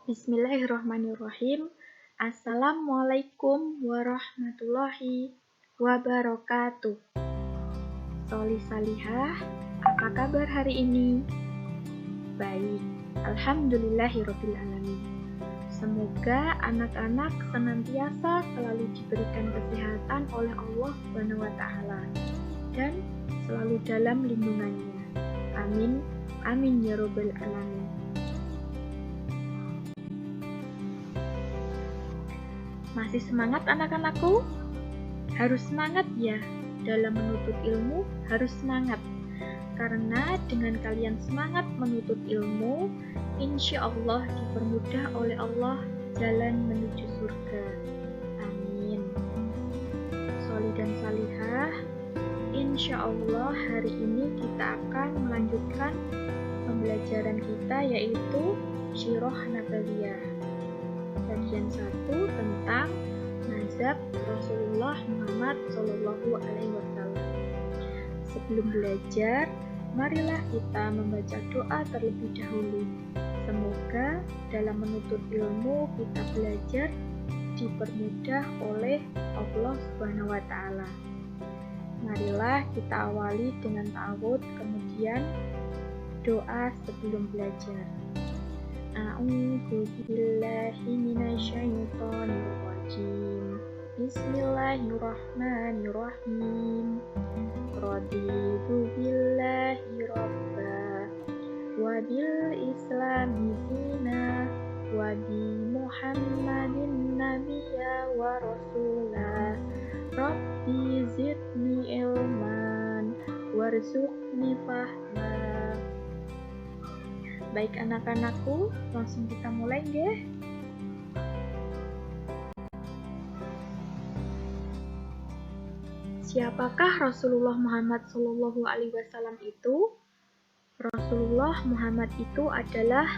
Bismillahirrahmanirrahim. Assalamualaikum warahmatullahi wabarakatuh. Soli Salihah, apa kabar hari ini? Baik, alhamdulillahirrabbilalamin. Semoga anak-anak senantiasa selalu diberikan kesehatan oleh Allah SWT dan selalu dalam lindungannya. Amin, amin ya rabbal alamin. Masih semangat anak-anakku? Harus semangat ya, dalam menuntut ilmu harus semangat. Karena dengan kalian semangat menuntut ilmu, insya Allah dipermudah oleh Allah jalan menuju surga. Amin. Soli dan salihah, insya Allah hari ini kita akan melanjutkan pembelajaran kita yaitu Sirah Nabawiyah. Bagian 1 tentang mazhab Rasulullah Muhammad SAW. Sebelum belajar, marilah kita membaca doa terlebih dahulu. Semoga dalam menuntut ilmu kita belajar dipermudah oleh Allah SWT. Marilah kita awali dengan ta'awudz, kemudian doa sebelum belajar. A'udzu billahi minasyaitonir rajim. Bismillahirrahmanirrahim. Raditu billahi rabba wa bil islami dina wa bi Muhammadin nabiyya wa rasula. Rabbi zidni ilman warzuqni fahma. Baik anak-anakku, langsung kita mulai nggih. Siapakah Rasulullah Muhammad SAW itu? Rasulullah Muhammad itu adalah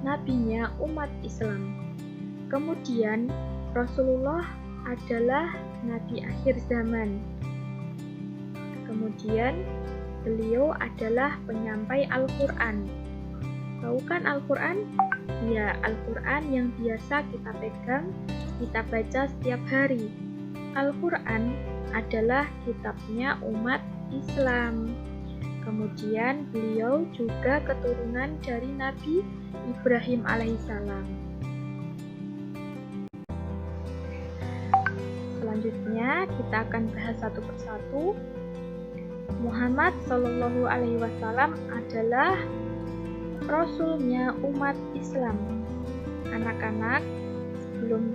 nabinya umat Islam. Kemudian Rasulullah adalah nabi akhir zaman. Kemudian beliau adalah penyampai Al-Quran. Tahu kan Al-Quran? Ya, Al-Quran yang biasa kita pegang, kita baca setiap hari. Al-Quran adalah kitabnya umat Islam. Kemudian beliau juga keturunan dari Nabi Ibrahim alaihissalam. Selanjutnya kita akan bahas satu persatu. Muhammad SAW adalah Rasulnya umat Islam. Anak-anak, sebelum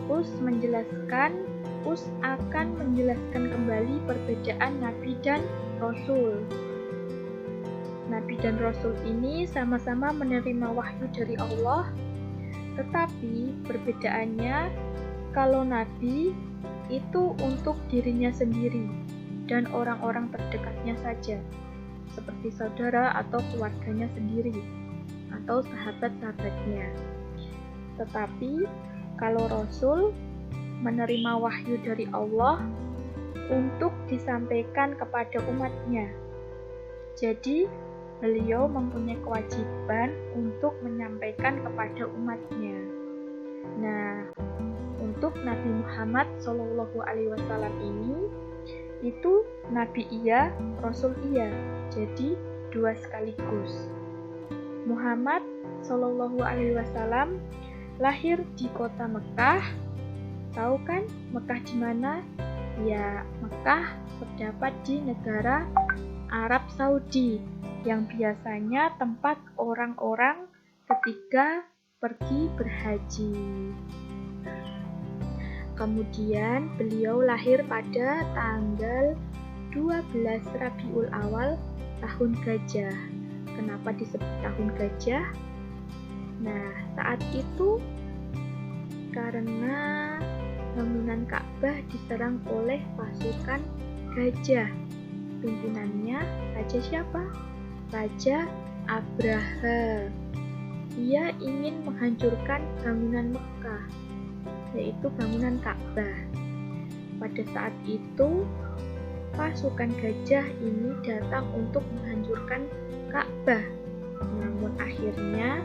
Us menjelaskan, Us akan menjelaskan kembali perbedaan Nabi dan Rasul. Nabi dan Rasul ini sama-sama menerima wahyu dari Allah, tetapi perbedaannya kalau Nabi itu untuk dirinya sendiri dan orang-orang terdekatnya saja, seperti saudara atau keluarganya sendiri, atau sahabat-sahabatnya. Tetapi, kalau Rasul menerima wahyu dari Allah untuk disampaikan kepada umatnya. Jadi, beliau mempunyai kewajiban untuk menyampaikan kepada umatnya. Nah, untuk Nabi Muhammad SAW ini, itu Nabi iya, Rasul iya. Jadi dua sekaligus. Muhammad SAW lahir di kota Mekah. Tahu kan Mekah di mana? Ya, Mekah terdapat di negara Arab Saudi yang biasanya tempat orang-orang ketika pergi berhaji. Kemudian beliau lahir pada tanggal 12 Rabiul Awal tahun gajah. Kenapa disebut tahun gajah? Nah, saat itu karena bangunan Ka'bah diserang oleh pasukan gajah. Pimpinannya Raja siapa? Raja Abraha. Ia ingin menghancurkan bangunan Mekah, yaitu bangunan Ka'bah. Pada saat itu pasukan gajah ini datang untuk menghancurkan Ka'bah. Namun akhirnya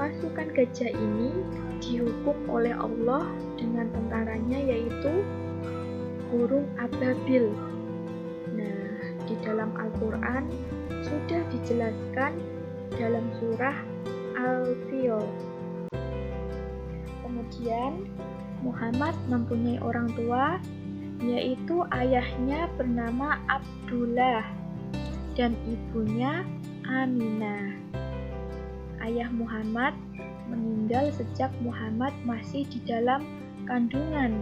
pasukan gajah ini dihukum oleh Allah dengan tentaranya, yaitu burung ababil. Nah, di dalam Al-Quran sudah dijelaskan dalam surah Al-Fil. Kemudian Muhammad mempunyai orang tua, yaitu ayahnya bernama Abdullah dan ibunya Aminah. Ayah Muhammad meninggal sejak Muhammad masih di dalam kandungan.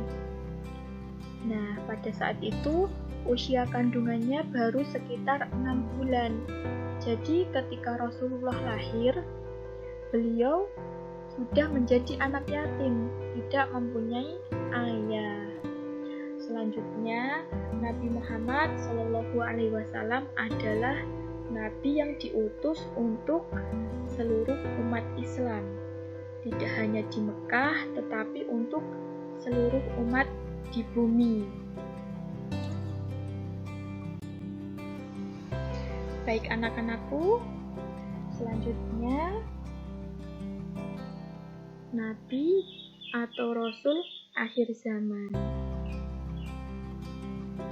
Nah, pada saat itu usia kandungannya baru sekitar 6 bulan. Jadi ketika Rasulullah lahir, beliau sudah menjadi anak yatim, tidak mempunyai ayah. Selanjutnya, Nabi Muhammad SAW adalah Nabi yang diutus untuk seluruh umat Islam. Tidak hanya di Mekah, tetapi untuk seluruh umat di bumi. Baik anak-anakku, selanjutnya Nabi atau Rasul akhir zaman.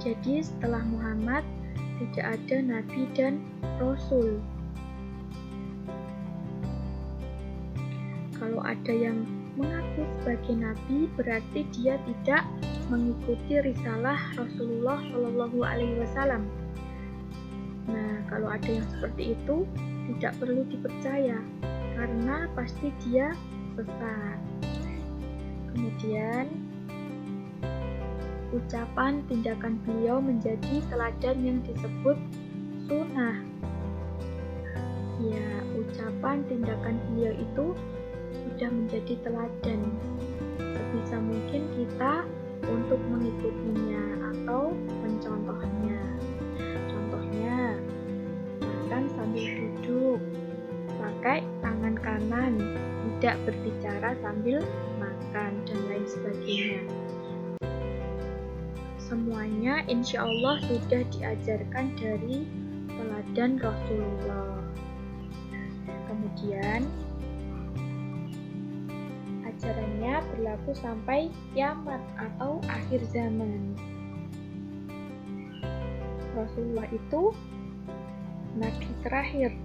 Jadi setelah Muhammad tidak ada Nabi dan Rasul. Kalau ada yang mengaku sebagai Nabi, berarti dia tidak mengikuti risalah Rasulullah SAW. Nah, kalau ada yang seperti itu, tidak perlu dipercaya, karena pasti dia sesat. Kemudian, ucapan tindakan beliau menjadi teladan yang disebut sunnah. Ya, ucapan tindakan beliau itu sudah menjadi teladan. Sebisa mungkin kita untuk mengikutinya atau mencontohnya. Contohnya, makan sambil duduk, pakai tangan kanan, tidak berbicara sambil makan, dan lain sebagainya. Semuanya insya Allah sudah diajarkan dari teladan Rasulullah. Kemudian ajarannya berlaku sampai kiamat atau akhir zaman. Rasulullah itu nabi terakhir,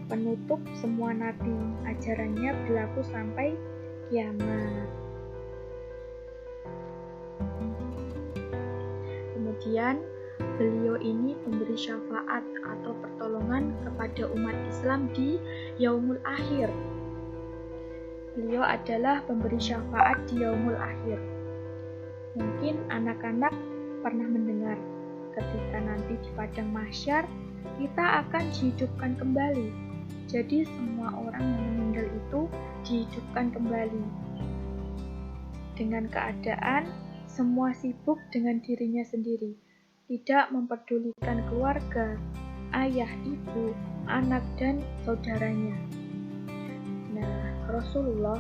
penutup semua nabi. Ajarannya berlaku sampai kiamat. Kemudian beliau ini memberi syafaat atau pertolongan kepada umat Islam di Yaumul Akhir. Beliau adalah pemberi syafaat di Yaumul Akhir. Mungkin anak-anak pernah mendengar ketika nanti di padang mahsyar kita akan dihidupkan kembali. Jadi semua orang yang meninggal itu dihidupkan kembali. Dengan keadaan semua sibuk dengan dirinya sendiri, tidak memperdulikan keluarga, ayah, ibu, anak, dan saudaranya. Nah, Rasulullah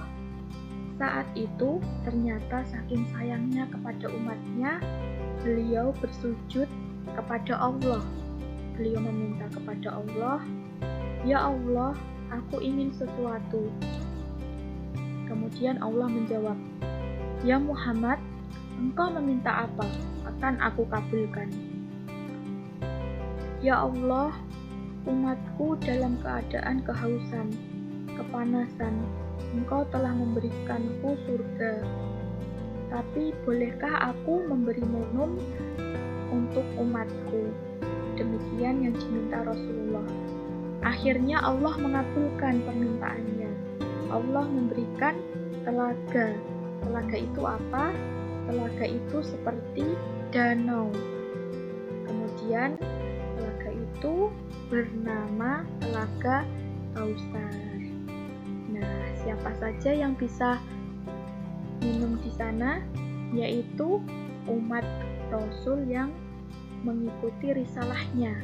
saat itu ternyata saking sayangnya kepada umatnya, beliau bersujud kepada Allah. Beliau meminta kepada Allah, "Ya Allah, aku ingin sesuatu." Kemudian Allah menjawab, "Ya Muhammad, engkau meminta apa? Akan aku kabulkan." "Ya Allah, umatku dalam keadaan kehausan, kepanasan, engkau telah memberikanku surga. Tapi bolehkah aku memberi minum untuk umatku?" Demikian yang diminta Rasulullah. Akhirnya Allah mengabulkan permintaannya. Allah memberikan telaga. Telaga itu apa? Telaga itu seperti danau. Kemudian telaga itu bernama Telaga Kausar. Nah, siapa saja yang bisa minum di sana? Yaitu umat Rasul yang mengikuti risalahnya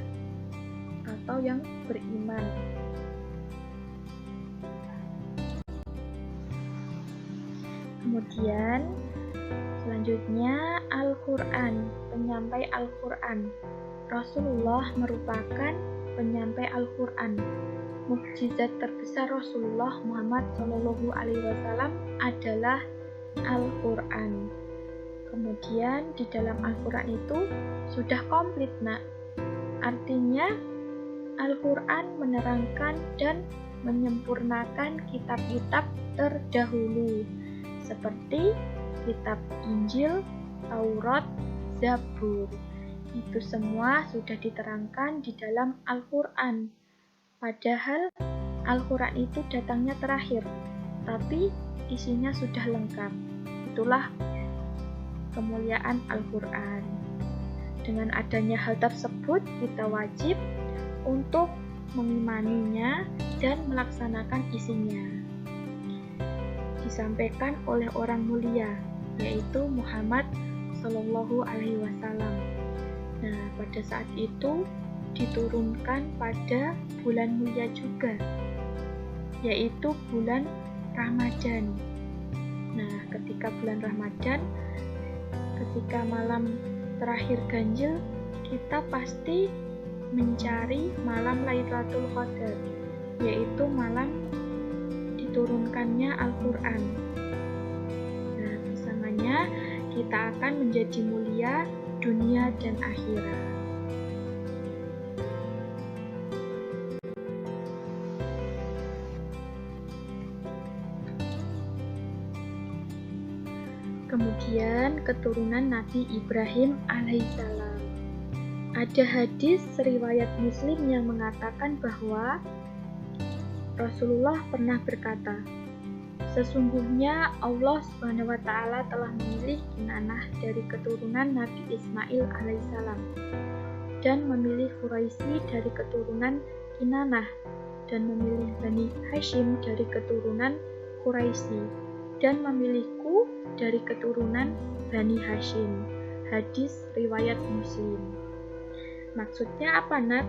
atau yang beriman. Kemudian selanjutnya Al-Quran, penyampai Al-Quran. Rasulullah merupakan penyampai Al-Quran. mukjizat terbesar Rasulullah Muhammad SAW adalah Al-Quran. Kemudian di dalam Al-Quran itu sudah komplit, nak. Artinya Al-Quran menerangkan dan menyempurnakan kitab-kitab terdahulu seperti kitab Injil, Taurat, Zabur. Itu semua sudah diterangkan di dalam Al-Quran. Padahal Al-Quran itu datangnya terakhir, tapi isinya sudah lengkap. Itulah kemuliaan Al-Quran. Dengan adanya hal tersebut, kita wajib untuk mengimaninya dan melaksanakan isinya. Disampaikan oleh orang mulia, yaitu Muhammad Sallallahu Alaihi Wasallam. Nah, pada saat itu diturunkan pada bulan mulia juga, yaitu bulan Ramadan. Nah, ketika bulan Ramadan, ketika malam terakhir ganjil, kita pasti mencari malam Lailatul Qadar, yaitu malam diturunkannya Al-Quran. Nah, bersamanya kita akan menjadi mulia dunia dan akhirat. Kemudian keturunan Nabi Ibrahim alaihissalam. Ada hadis riwayat Muslim yang mengatakan bahwa Rasulullah pernah berkata, sesungguhnya Allah Subhanahu wa Ta'ala telah memilih Kinanah dari keturunan Nabi Ismail alaihissalam dan memilih Quraisy dari keturunan Kinanah dan memilih Bani Hashim dari keturunan Quraisy dan memilihku dari keturunan Bani Hashim. Hadis riwayat Muslim. Maksudnya apa, Nak?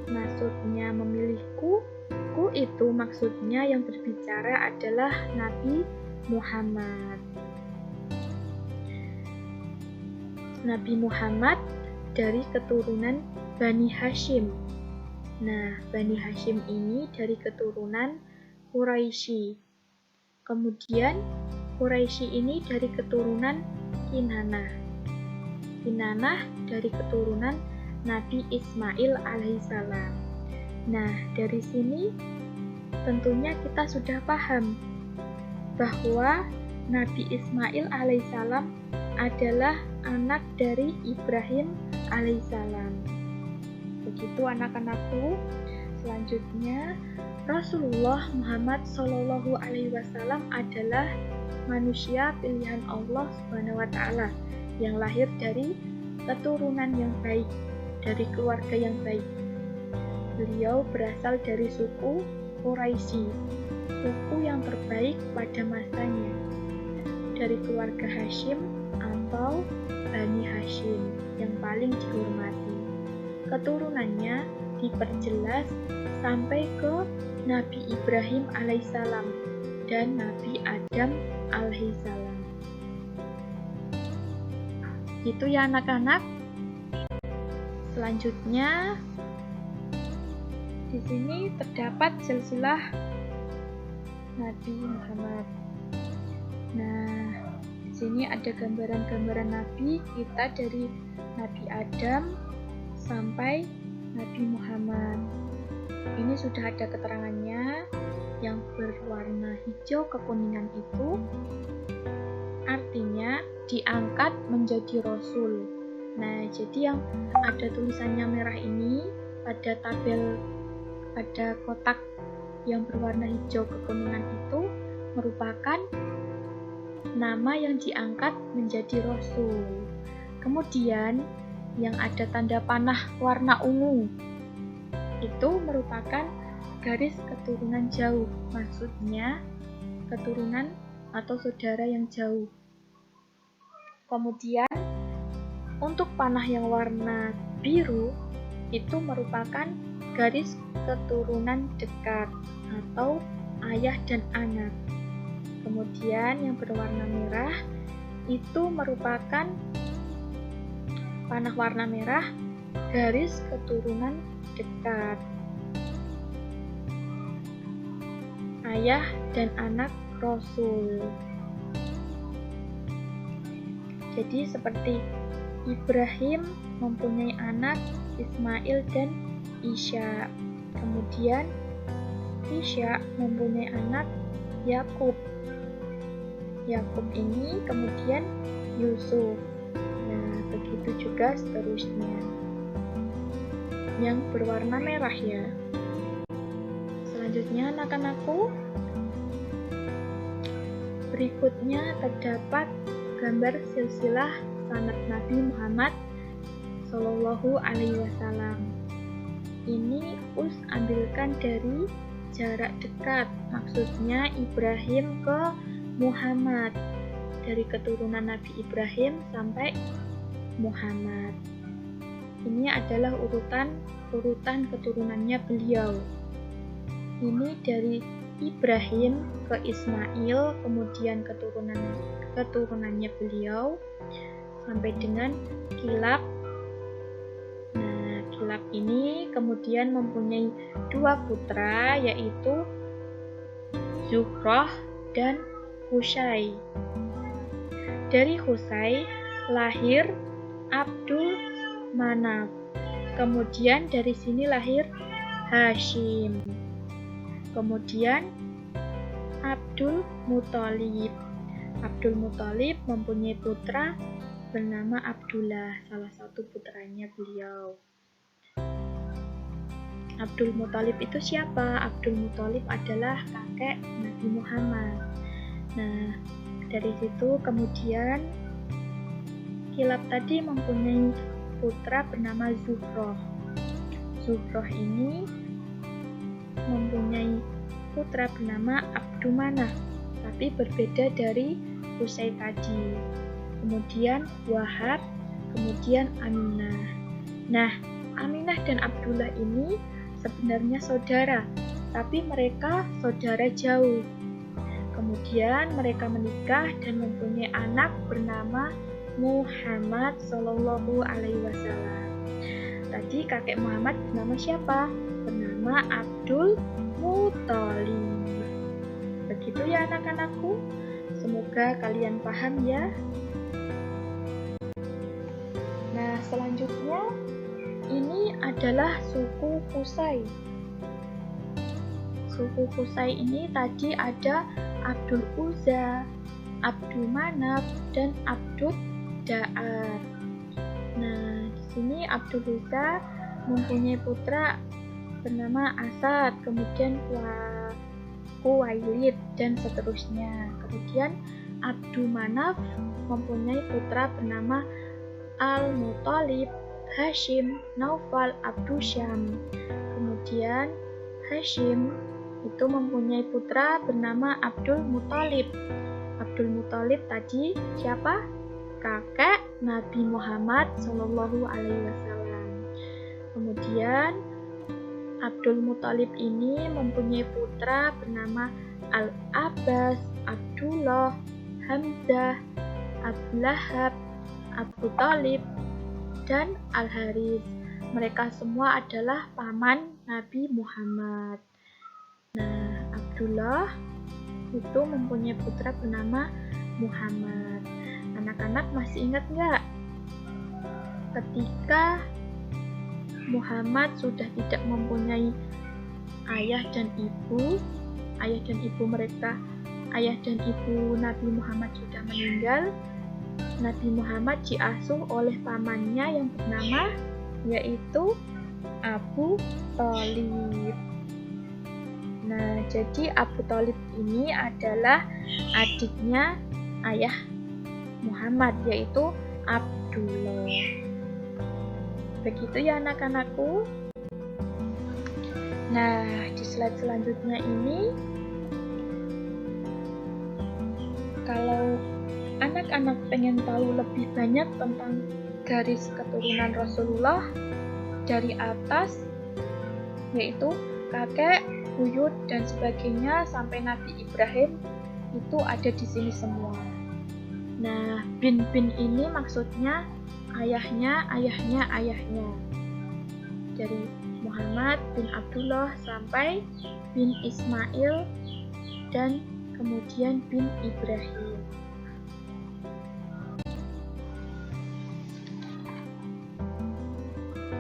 Maksudnya memilihku? Ku itu maksudnya yang berbicara adalah Nabi Muhammad. Nabi Muhammad dari keturunan Bani Hashim. Nah, Bani Hashim ini dari keturunan Quraisy. Kemudian Quraisy ini dari keturunan Kinanah. Kinanah dari keturunan Nabi Ismail alaihissalam. Nah, dari sini tentunya kita sudah paham bahwa Nabi Ismail alaihissalam adalah anak dari Ibrahim alaihissalam. Begitu anak-anakku. Selanjutnya, Rasulullah Muhammad Sallallahu Alaihi Wasallam adalah manusia pilihan Allah Subhanahu Wa Taala yang lahir dari keturunan yang baik, dari keluarga yang baik. Beliau berasal dari suku Quraisy, suku yang terbaik pada masanya, dari keluarga Hashim atau Bani Hashim yang paling dihormati. Keturunannya diperjelas sampai ke Nabi Ibrahim alaihissalam dan Nabi Adam alaihissalam. Itu ya anak-anak. Selanjutnya di sini terdapat silsilah Nabi Muhammad. Nah, di sini ada gambaran-gambaran Nabi kita dari Nabi Adam sampai Nabi Muhammad. Ini sudah ada keterangannya. Yang berwarna hijau kekuningan itu artinya diangkat menjadi Rasul. Nah, jadi yang ada tulisannya merah ini pada tabel, pada kotak yang berwarna hijau kekuningan itu merupakan nama yang diangkat menjadi Rasul. Kemudian yang ada tanda panah warna ungu itu merupakan garis keturunan jauh, maksudnya keturunan atau saudara yang jauh. Kemudian untuk panah yang warna biru itu merupakan garis keturunan dekat atau ayah dan anak. Kemudian yang berwarna merah itu merupakan panah warna merah garis keturunan dekat. ayah dan anak Rasul. Jadi seperti Ibrahim mempunyai anak Ismail dan Ishak. Kemudian Ishak mempunyai anak Yakub. Yakub ini kemudian Yusuf. Nah, begitu juga seterusnya. Yang berwarna merah ya. Selanjutnya anak-anakku, berikutnya terdapat gambar silsilah sanad Nabi Muhammad Shallallahu Alaihi Wasallam. Ini ambilkan dari jarak dekat, maksudnya Ibrahim ke Muhammad, dari keturunan Nabi Ibrahim sampai Muhammad. Ini adalah urutan keturunannya beliau. Ini dari Ibrahim ke Ismail, kemudian keturunannya beliau sampai dengan Kilab. Nah, Kilab ini kemudian mempunyai 2 putra, yaitu Zuhrah dan Husay. Dari Husay lahir Abdul Manaf. Kemudian dari sini lahir Hashim. Kemudian Abdul Muthalib. Abdul Muthalib mempunyai putra bernama Abdullah, salah satu putranya beliau. Abdul Muthalib itu siapa? Abdul Muthalib adalah kakek Nabi Muhammad. Nah, dari situ kemudian Kilab tadi mempunyai putra bernama Zuhrah. Zuhrah ini mempunyai putra bernama Abdumanaf, tapi berbeda dari Husay tadi. Kemudian Wahab, kemudian Aminah. Nah, Aminah dan Abdullah ini sebenarnya saudara, tapi mereka saudara jauh. Kemudian mereka menikah dan mempunyai anak bernama Muhammad Shallallahu Alaihi Wasallam. Tadi kakek Muhammad bernama siapa? Bernama Abdul Muthalib. Begitu ya anak-anakku. Semoga kalian paham ya. Nah, selanjutnya ini adalah suku Qusay. Suku Qusay ini tadi ada Abdul Uzza, Abdul Manaf, dan Abdul Da'ar. Nah, di sini Abdul Uzza mempunyai putra bernama Asad, kemudian Kuwailid, dan seterusnya. Kemudian Abdul Manaf mempunyai putra bernama Al-Muthalib, Hashim, Naufal, Abdul Syam. Kemudian Hashim itu mempunyai putra bernama Abdul Muthalib. Abdul Muthalib tadi siapa? Kakek Nabi Muhammad Shallallahu Alaihi Wasallam. Kemudian Abdul Muthalib ini mempunyai putra bernama Al-Abbas, Abdullah, Hamzah, Abu Lahab, Abu Thalib, dan Al-Haris. Mereka semua adalah paman Nabi Muhammad. Nah, Abdullah itu mempunyai putra bernama Muhammad. Anak-anak masih ingat nggak? Ketika Muhammad sudah tidak mempunyai ayah dan ibu Nabi Muhammad sudah meninggal. Nabi Muhammad diasuh oleh pamannya yang bernama yaitu Abu Thalib. Nah, jadi Abu Thalib ini adalah adiknya ayah Muhammad, yaitu Abdullah. Begitu ya anak-anakku. Nah, di slide selanjutnya ini, kalau anak-anak pengen tahu lebih banyak tentang garis keturunan Rasulullah dari atas, yaitu kakek, buyut, dan sebagainya sampai Nabi Ibrahim, itu ada di sini semua. Nah, bin ini maksudnya ayahnya. Dari Muhammad bin Abdullah sampai bin Ismail dan kemudian bin Ibrahim.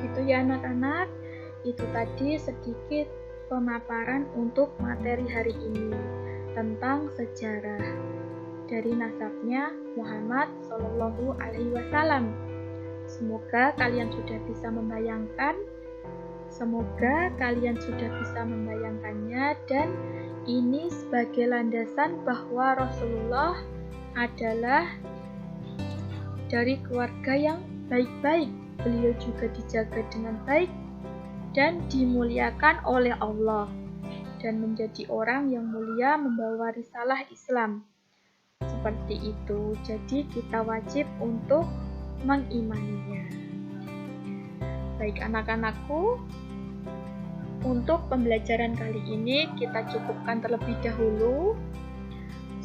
Gitu ya anak-anak, itu tadi sedikit pemaparan untuk materi hari ini tentang sejarah dari nasabnya Muhammad Shallallahu Alaihi Wasallam. Semoga kalian sudah bisa membayangkannya dan ini sebagai landasan bahwa Rasulullah adalah dari keluarga yang baik-baik. Beliau juga dijaga dengan baik dan dimuliakan oleh Allah dan menjadi orang yang mulia membawa risalah Islam. Seperti itu, jadi kita wajib untuk mengimaninya. Baik anak-anakku, untuk pembelajaran kali ini kita cukupkan terlebih dahulu.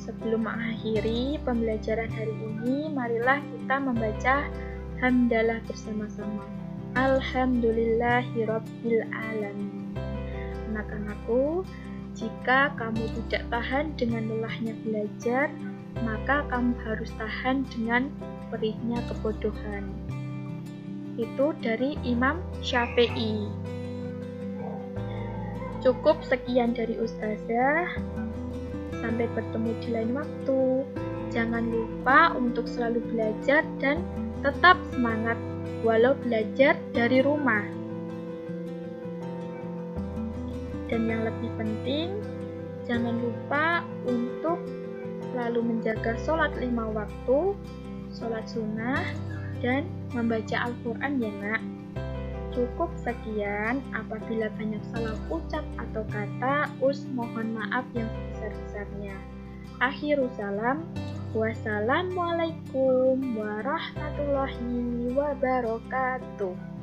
Sebelum mengakhiri pembelajaran hari ini, marilah kita membaca hamdalah bersama-sama. Alhamdulillahirabbil alamin. Anak-anakku, jika kamu tidak tahan dengan lelahnya belajar, maka kamu harus tahan dengan perihnya kebodohan. Itu dari Imam Syafi'i. Cukup sekian dari Ustazah. Sampai bertemu di lain waktu. Jangan lupa untuk selalu belajar dan tetap semangat walau belajar dari rumah. Dan yang lebih penting, jangan lupa untuk selalu menjaga sholat 5 waktu, sholat sunnah, dan membaca Al-Quran ya nak. Cukup sekian, apabila banyak salah ucap atau kata, mohon maaf yang sebesar-besarnya. Akhirul salam, wassalamualaikum warahmatullahi wabarakatuh.